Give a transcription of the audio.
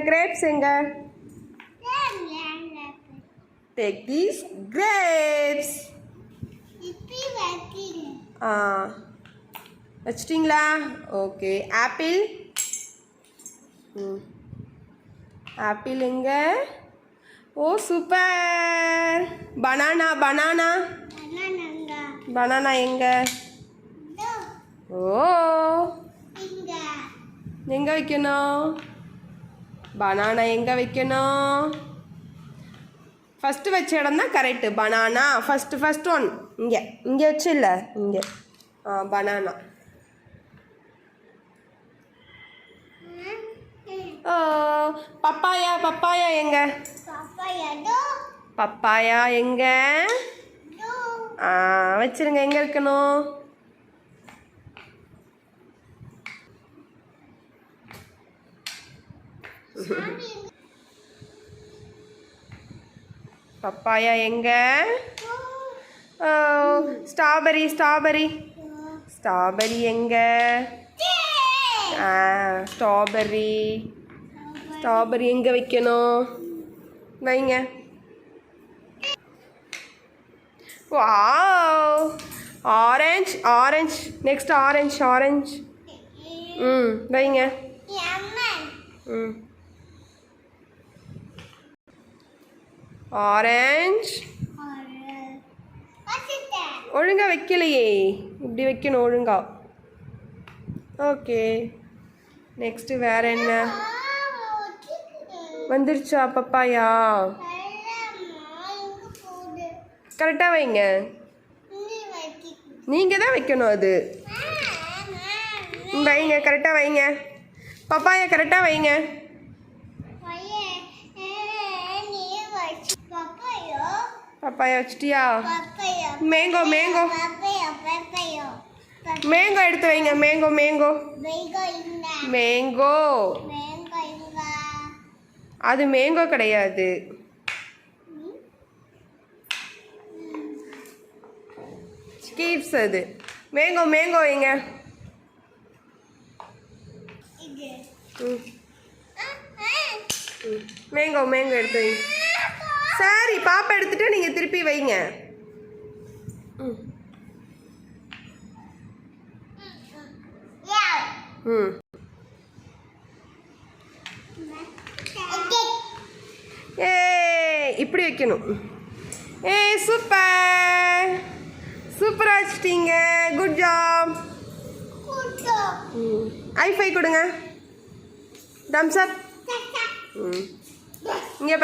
grapes எங்க? Take these grapes. வச்சிட்டீங்களா? Okay. Apple. Apple எங்க? ஓ சூப்பர். Banana banana. பனானா எங்க? ஓ எங்க வைக்கணும்? பனானா எங்க வைக்கணும்? ஃபஸ்ட்டு வச்ச இடம் தான் கரெக்டு. பனானா ஃபஸ்ட் ஒன் இங்கே இங்கே வச்சு இல்லை இங்கே. பனானா. ஓ பப்பாயா பப்பாயா எங்க? பப்பாயா எங்க? வச்சிருங்க. எங்கே இருக்கணும்? பப்பாயா எங்க? ஸ்ட்ராபெரி ஸ்ட்ராபெரி ஸ்ட்ராபெரி எங்க? ஸ்ட்ராபெரி ஸ்ட்ராபெரி எங்கே வைக்கணும்? வைங்க. Wow orange orange. Next orange orange. வைங்க. ஆரஞ்ச் ஒழுங்கா வைக்கலையே. இப்படி வைக்கணும் ஒழுங்கா. ஓகே. நெக்ஸ்ட் வேற என்ன வந்துருச்சா? பப்பாயா கரெக்டாக வைங்க. நீங்கள் தான் வைக்கணும் அது. வைங்க கரெக்டாக வைங்க. பப்பாயா கரெக்டாக வைங்க. பப்பாயா வச்சிட்டியா? மேங்கோ மேங்கோ மேங்கோ எடுத்து வைங்க. Mango mango mango. அது மேங்கோ கிடையாது. ஸ்கீப்ஸ் அது. மேங்கோ மேங்கோ வைங்க. மேங்கோ மேங்கோ எடுத்து வைங்க. சரி பாப்பா எடுத்துட்டு நீங்கள் திருப்பி வைங்க. ஏ இப்படி வைக்கணும். சூப்பர் சூப்பராக வச்சிட்டீங்க. Good job. ஐஃபை கொடுங்க. Thumbs up. இங்கே